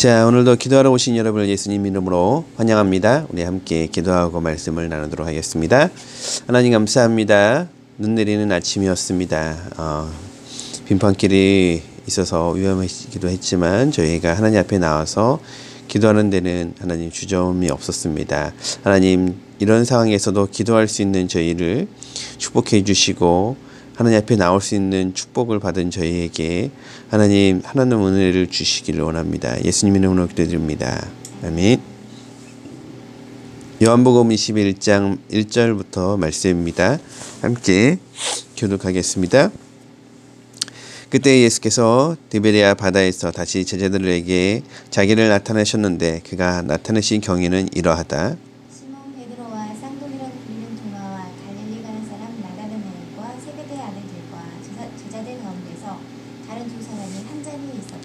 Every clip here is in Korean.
자, 오늘도 기도하러 오신 여러분을 예수님 이름으로 환영합니다. 우리 함께 기도하고 말씀을 나누도록 하겠습니다. 하나님 감사합니다. 눈 내리는 아침이었습니다. 빙판길이 있어서 위험하기도 했지만 저희가 하나님 앞에 나와서 기도하는 데는 하나님 주저함이 없었습니다. 하나님, 이런 상황에서도 기도할 수 있는 저희를 축복해 주시고 하나님 앞에 나올 수 있는 축복을 받은 저희에게 하나님 은혜를 주시기를 원합니다. 예수님 이름으로 기도드립니다. 아멘. 요한복음 21장 1절부터 말씀입니다. 함께 교독하겠습니다. 그때 예수께서 디베랴 바다에서 다시 제자들에게 자기를 나타내셨는데 그가 나타내신 경위는 이러하다. 시몬 베드로와 쌍둥이라고 불리는 도마와 갈릴리 가는 사람 나다나엘과 세베대의 아들들과 제자들 가운데서 다른 두 사람이 한 자리에 있었다.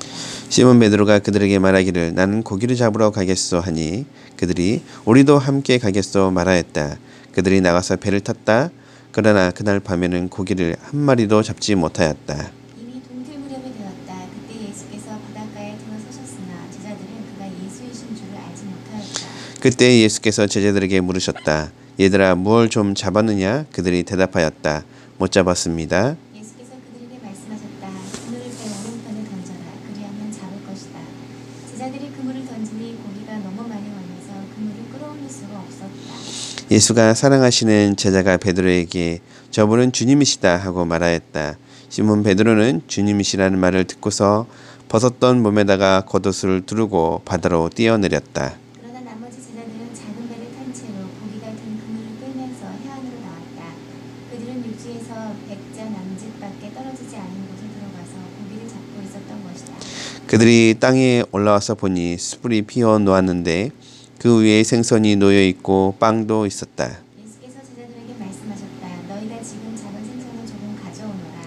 시몬 베드로가 그들에게 말하기를 나는 고기를 잡으러 가겠소 하니 그들이 우리도 함께 가겠소 말하였다. 그들이 나가서 배를 탔다. 그러나 그날 밤에는 고기를 한 마리도 잡지 못하였다. 이미 동틀 무렵이 되었다. 그때 예수께서 바닷가에 들어서셨으나 제자들은 그가 예수이신 줄을 알지 못하였다. 그때 예수께서 제자들에게 물으셨다. 얘들아, 무엇을 좀 잡았느냐? 그들이 대답하였다. 못 잡았습니다. 예수께서 그들에게 말씀하셨다. 그물을 배 오른편에 던져라. 그리하면 잡을 것이다. 제자들이 그물을 던지니 고기가 너무 많이 걸려서 그물을 끌어올릴 수가 없었다. 예수가 사랑하시는 제자가 베드로에게 저분은 주님이시다 하고 말하였다. 시몬 베드로는 주님이시라는 말을 듣고서 벗었던 몸에다가 겉옷을 두르고 바다로 뛰어내렸다. 그러나 나머지 제자들은 작은 배를 탄 채로 고기 같은 그물을 끌면서 해안으로 나왔다. 그들은 육지에서 100자 남짓밖에 떨어지지 않은 곳에 들어가서 고기를 잡고 있었던 것이다. 그들이 땅에 올라와서 보니 숯불이 피어 놓았는데 그 위에 생선이 놓여 있고 빵도 있었다. 예수께서 제자들에게 말씀하셨다. 너희가 지금 잡은 생선을 조금 가져오너라.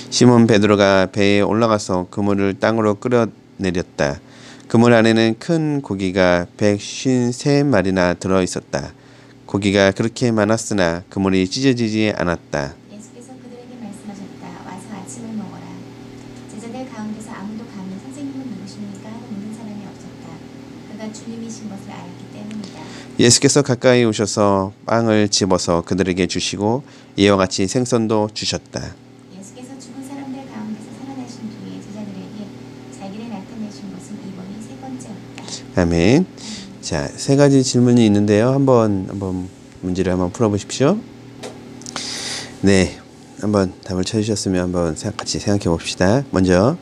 시몬 베드로가 배에 올라가서 그물을 땅으로 끌어내렸다. 그물 안에는 큰 고기가 153마리나 들어 있었다. 고기가 그렇게 많았으나 그물이 찢어지지 않았다. 예수께서 그들에게 말씀하셨다. 와서 아침을 먹어라. 제자들 가운데서 아무도 감히 선생님은 누구십니까? 하고 묻는 사람이 없었다. 그가 주님이신 것을 알았기 때문이다. 예수께서 가까이 오셔서 빵을 집어서 그들에게 주시고 이와 같이 생선도 주셨다. 예수께서 죽은 사람들 가운데서 살아나신 뒤에 제자들에게 자기를 나타내신 것은 이번이 세 번째였다. 아멘. 자, 세 가지 질문이 있는데요. 한번 문제를 한번 풀어보십시오. 네, 한번 답을 찾으셨으면 한번 같이 생각해 봅시다. 먼저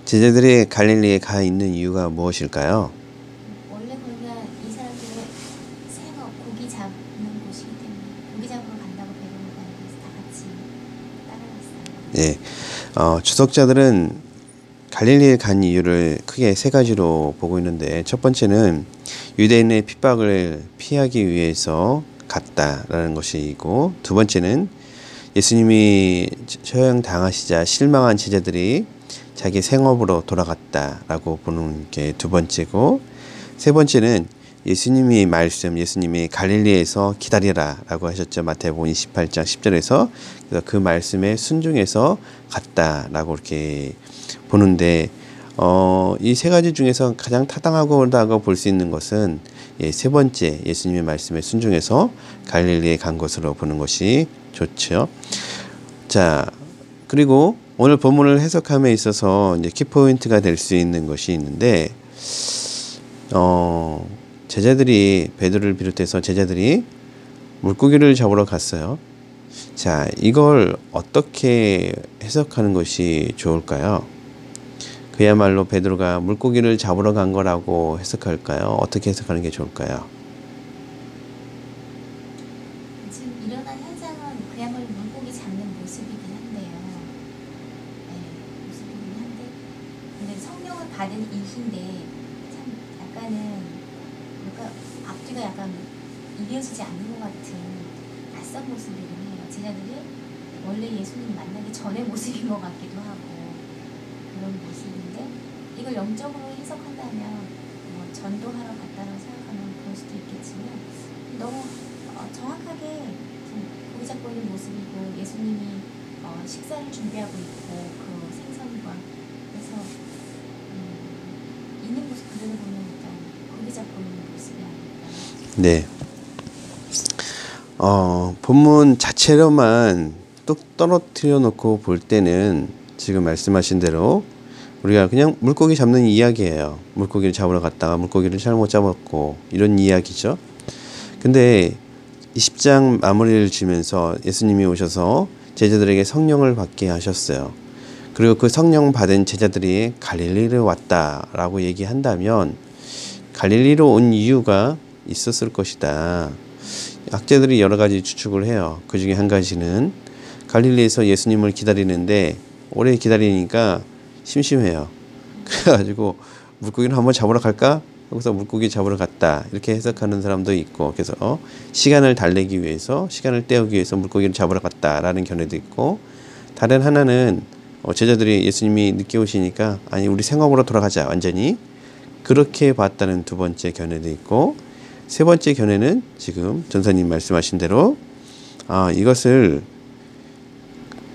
제자들이 갈릴리에 가 있는 이유가 무엇일까요? 원래 거기가 이 사람들의 생업, 고기 잡는 곳이기 때문에 고기 잡으러 간다고 베드로가 그래서 다 같이 따라갔어요. 네, 주석자들은 갈릴리에 간 이유를 크게 세 가지로 보고 있는데 첫 번째는 유대인의 핍박을 피하기 위해서 갔다라는 것이고 두 번째는 예수님이 처형당하시자 실망한 제자들이 자기 생업으로 돌아갔다라고 보는 게 두 번째고 세 번째는 예수님이 갈릴리에서 기다리라 라고 하셨죠. 마태복음 28장 10절에서 그래서 그 말씀에 순종해서 갔다라고 이렇게 보는데 이 세 가지 중에서 가장 타당하다고 볼 수 있는 것은 세 번째 예수님의 말씀에 순종해서 갈릴리에 간 것으로 보는 것이 좋죠. 자, 그리고 오늘 본문을 해석함에 있어서 이제 키포인트가 될 수 있는 것이 있는데 제자들이 베드로를 비롯해서 제자들이 물고기를 잡으러 갔어요. 자, 이걸 어떻게 해석하는 것이 좋을까요? 그야말로 베드로가 물고기를 잡으러 간 거라고 해석할까요? 어떻게 해석하는 게 좋을까요? 지금 일어난 현상은 그야말로 물고기 잡는 모습이긴 한데요. 네, 모습이긴 한데 근데 성령을 받은 이후인데 참 약간은 뭔가 앞뒤가 약간 이어지지 않는 것 같은 낯선 모습이긴 해요. 제자들이 원래 예수님 만나기 전의 모습인 것 같기도 하고 그런 모습인데 이걸 영적으로 해석한다면 전도하러 갔다고 생각하면 그럴 수도 있겠지만 너무 정확하게 고기 잡고 있는 모습이고 예수님이 식사를 준비하고 있고 그 생선과 그래서 있는 모습 그대로 보면 네. 본문 자체로만 뚝 떨어뜨려 놓고 볼 때는 지금 말씀하신 대로 우리가 그냥 물고기 잡는 이야기예요. 물고기를 잡으러 갔다가 물고기를 잘못 잡았고 이런 이야기죠. 근데 20장 마무리를 지면서 예수님이 오셔서 제자들에게 성령을 받게 하셨어요. 그리고 그 성령 받은 제자들이 갈릴리로 왔다라고 얘기한다면 갈릴리로 온 이유가 있었을 것이다. 학자들이 여러 가지 추측을 해요. 그 중에 한 가지는 갈릴리에서 예수님을 기다리는데 오래 기다리니까 심심해요. 그래가지고 물고기를 한번 잡으러 갈까? 거기서 물고기 잡으러 갔다. 이렇게 해석하는 사람도 있고, 그래서 시간을 달래기 위해서, 시간을 때우기 위해서 물고기를 잡으러 갔다라는 견해도 있고, 다른 하나는 제자들이 예수님이 늦게 오시니까 아니 우리 생업으로 돌아가자 완전히 그렇게 봤다는 두 번째 견해도 있고, 세 번째 견해는 지금 전사님 말씀하신 대로 이것을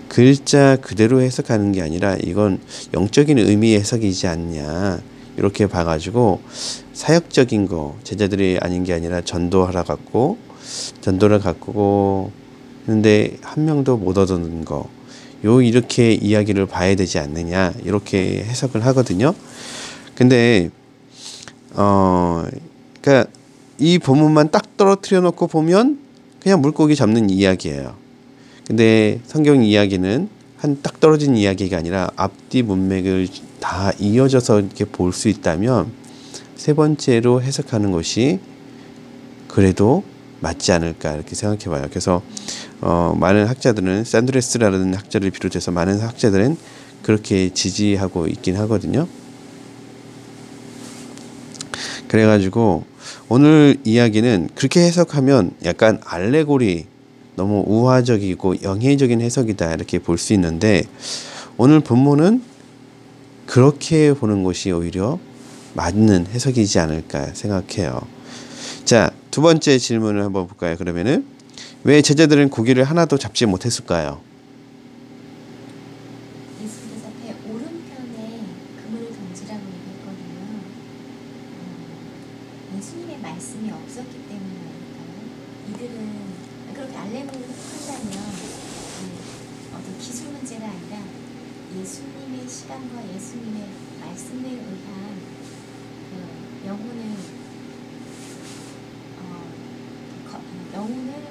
글자 그대로 해석하는 게 아니라 이건 영적인 의미의 해석이지 않냐 이렇게 봐가지고 사역적인 거 제자들이 아닌 게 아니라 전도를 갖고 했는데 한 명도 못 얻는 거 이렇게 이야기를 봐야 되지 않느냐 이렇게 해석을 하거든요. 근데 그러니까 이 본문만 딱 떨어뜨려 놓고 보면 그냥 물고기 잡는 이야기예요. 근데 성경 이야기는 한 딱 떨어진 이야기가 아니라 앞뒤 문맥을 다 이어져서 이렇게 볼 수 있다면 세 번째로 해석하는 것이 그래도 맞지 않을까 이렇게 생각해 봐요. 그래서 많은 학자들은 산드레스라는 학자를 비롯해서 많은 학자들은 그렇게 지지하고 있긴 하거든요. 그래가지고 오늘 이야기는 그렇게 해석하면 약간 알레고리 너무 우화적이고 영해적인 해석이다 이렇게 볼 수 있는데 오늘 본문은 그렇게 보는 것이 오히려 맞는 해석이지 않을까 생각해요. 자, 두 번째 질문을 한번 볼까요? 그러면은 왜 제자들은 고기를 하나도 잡지 못했을까요? 예수님께서 배 오른편에 그물을 던지라고 얘기했거든요. 예수님의 말씀이 없었기 때문이 아닐까요? 이들은 그렇게 알레고리를 한다면 어떤 기술 문제가 아니라 예수님의 시간과 예수님의 말씀에 의한 영혼을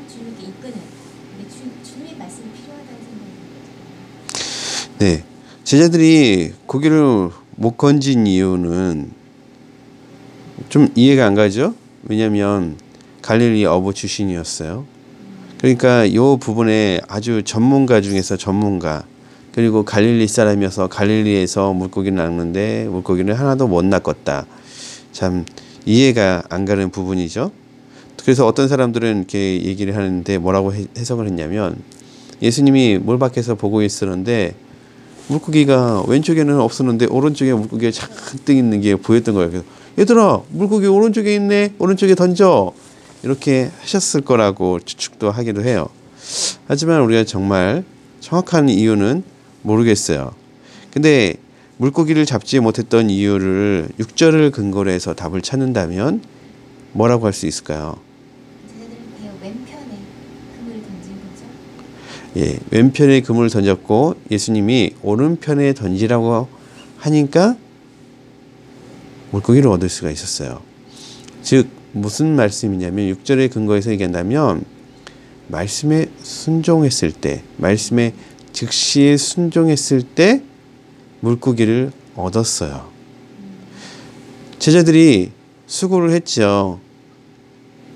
주님께 이끄는 주님의 말씀이 필요하다는 생각이 듭니다. 네, 제자들이 고기를 못 건진 이유는 좀 이해가 안 가죠? 왜냐하면 갈릴리 어부 출신이었어요. 그러니까 이 부분에 아주 전문가 중에서 전문가 그리고 갈릴리 사람이어서 갈릴리에서 물고기를 낚는데 물고기를 하나도 못 낚았다. 참 이해가 안 가는 부분이죠. 그래서 어떤 사람들은 이렇게 얘기를 하는데 뭐라고 해석을 했냐면 예수님이 물 밖에서 보고 있었는데 물고기가 왼쪽에는 없었는데 오른쪽에 물고기가 잔뜩 있는 게 보였던 거예요. 그래서 얘들아 물고기 오른쪽에 있네 오른쪽에 던져 이렇게 하셨을 거라고 추측도 하기도 해요. 하지만 우리가 정말 정확한 이유는 모르겠어요. 근데 물고기를 잡지 못했던 이유를 6절을 근거로 해서 답을 찾는다면 뭐라고 할 수 있을까요? 왼편에 그물을 던진 거죠? 예, 왼편에 그물을 던졌고 예수님이 오른편에 던지라고 하니까 물고기를 얻을 수가 있었어요. 즉 무슨 말씀이냐면 6절의 근거에서 얘기한다면 말씀에 순종했을 때 말씀에 즉시에 순종했을 때 물고기를 얻었어요. 제자들이 수고를 했죠.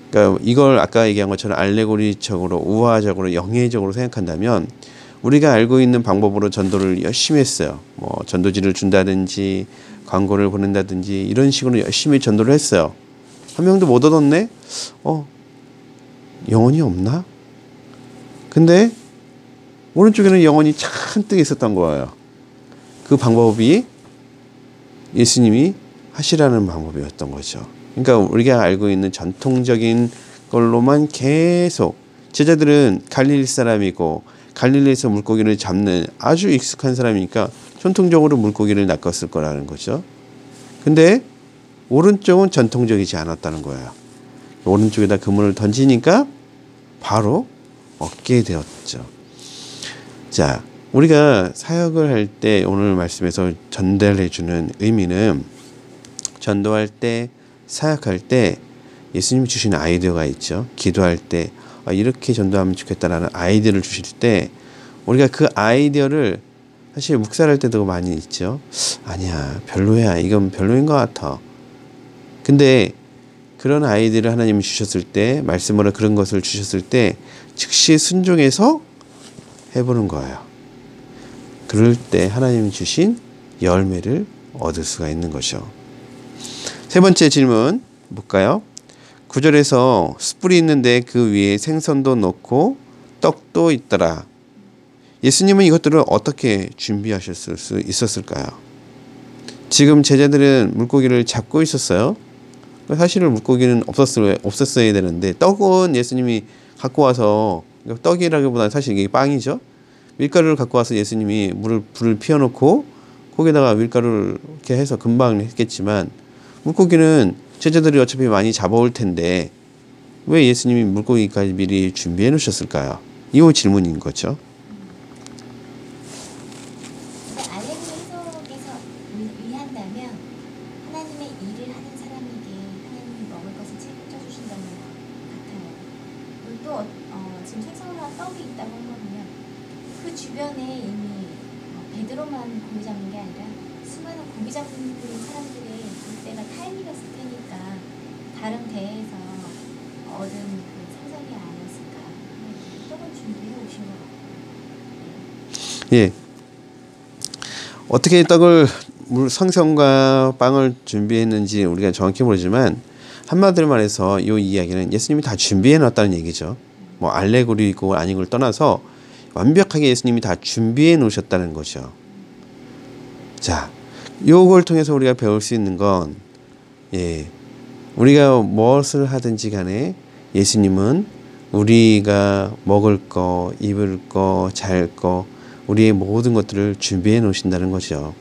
그러니까 이걸 아까 얘기한 것처럼 알레고리적으로 우화적으로 영해적으로 생각한다면 우리가 알고 있는 방법으로 전도를 열심히 했어요. 뭐 전도지를 준다든지 광고를 보낸다든지 이런 식으로 열심히 전도를 했어요. 한 명도 못 얻었네? 영혼이 없나? 근데 오른쪽에는 영혼이 잔뜩 있었던 거예요. 그 방법이 예수님이 하시라는 방법이었던 거죠. 그러니까 우리가 알고 있는 전통적인 걸로만 계속 제자들은 갈릴리 사람이고 갈릴리에서 물고기를 잡는 아주 익숙한 사람이니까 전통적으로 물고기를 낚았을 거라는 거죠. 근데 오른쪽은 전통적이지 않았다는 거예요. 오른쪽에다 그물을 던지니까 바로 얻게 되었죠. 자, 우리가 사역을 할 때 오늘 말씀에서 전달해 주는 의미는 전도할 때, 사역할 때 예수님이 주신 아이디어가 있죠. 기도할 때 이렇게 전도하면 좋겠다라는 아이디어를 주실 때 우리가 그 아이디어를 사실 묵살할 때도 많이 있죠. 아니야, 별로야, 이건 별로인 것 같아. 근데 그런 아이디어를 하나님이 주셨을 때, 말씀으로 그런 것을 주셨을 때 즉시 순종해서 해보는 거예요. 그럴 때 하나님이 주신 열매를 얻을 수가 있는 거죠. 세 번째 질문 볼까요? 9절에서 숯불이 있는데 그 위에 생선도 넣고 떡도 있더라. 예수님은 이것들을 어떻게 준비하셨을 수 있었을까요? 지금 제자들은 물고기를 잡고 있었어요. 사실은 물고기는 없었어야 되는데 떡은 예수님이 갖고 와서, 떡이라기보다는 사실 이게 빵이죠. 밀가루를 갖고 와서 예수님이 불을 피워놓고 거기다가 밀가루를 이렇게 해서 금방 했겠지만 물고기는 제자들이 어차피 많이 잡아올 텐데 왜 예수님이 물고기까지 미리 준비해 놓으셨을까요? 이 질문인 거죠. 알렉산더에서 의한다면 하나님의 일을 하는 사람에게 하나님이 먹을 것을 책임져 주신다는 것 같아요. 또 지금 생선과 떡이 있다고 한 거는요. 그 주변에 이미 베드로만 고기 잡는 게 아니라 수많은 고기 잡는 사람들의 그때가 타임이었을 테니까 다른 대에서 얻은 그 생선이 아니었을까. 떡은 준비해 오신 것 같아요. 예. 어떻게 떡을 생선과 빵을 준비했는지 우리가 정확히 모르지만 한마디로 말해서 이 이야기는 예수님이 다 준비해 놨다는 얘기죠. 뭐 알레고리고 아닌 걸 떠나서 완벽하게 예수님이 다 준비해 놓으셨다는 거죠. 자, 요걸 통해서 우리가 배울 수 있는 건, 우리가 무엇을 하든지 간에 예수님은 우리가 먹을 거, 입을 거, 잘 거, 우리의 모든 것들을 준비해 놓으신다는 거죠.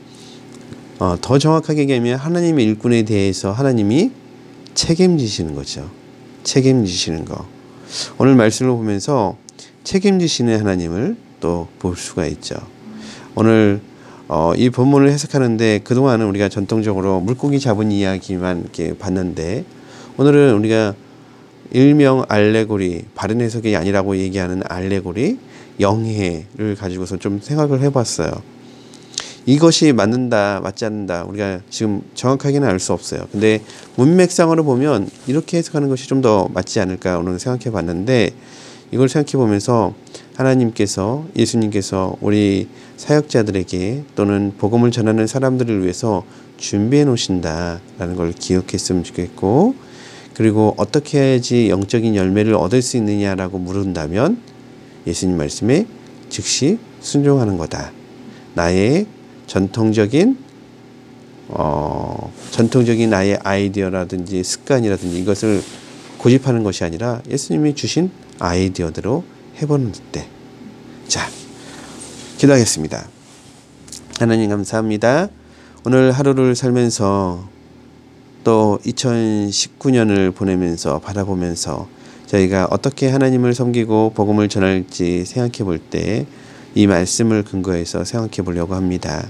더 정확하게 얘기하면 하나님의 일꾼에 대해서 하나님이 책임지시는 거죠. 책임지시는 거. 오늘 말씀을 보면서 책임지시는 하나님을 또 볼 수가 있죠. 오늘 이 본문을 해석하는데 그동안은 우리가 전통적으로 물고기 잡은 이야기만 이렇게 봤는데 오늘은 우리가 일명 알레고리, 바른 해석이 아니라고 얘기하는 알레고리, 영해를 가지고서 좀 생각을 해봤어요. 이것이 맞는다, 맞지 않는다, 우리가 지금 정확하게는 알 수 없어요. 근데 문맥상으로 보면 이렇게 해석하는 것이 좀 더 맞지 않을까 오늘 생각해 봤는데 이걸 생각해 보면서 하나님께서, 예수님께서 우리 사역자들에게 또는 복음을 전하는 사람들을 위해서 준비해 놓으신다라는 걸 기억했으면 좋겠고, 그리고 어떻게 해야지 영적인 열매를 얻을 수 있느냐라고 물은다면 예수님 말씀에 즉시 순종하는 거다. 나의 전통적인 나의 아이디어라든지 습관이라든지 이것을 고집하는 것이 아니라 예수님이 주신 아이디어대로 해보는 때. 자, 기도하겠습니다. 하나님 감사합니다. 오늘 하루를 살면서 또 2019년을 보내면서 바라보면서 저희가 어떻게 하나님을 섬기고 복음을 전할지 생각해 볼 때 이 말씀을 근거해서 생각해 보려고 합니다.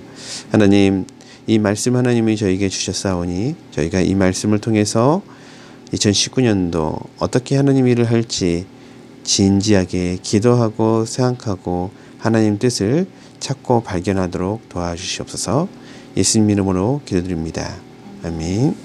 하나님, 이 말씀 하나님이 저에게 주셨사오니 저희가 이 말씀을 통해서 2019년도 어떻게 하나님 일을 할지 진지하게 기도하고 생각하고 하나님 뜻을 찾고 발견하도록 도와주시옵소서. 예수님 이름으로 기도드립니다. 아멘.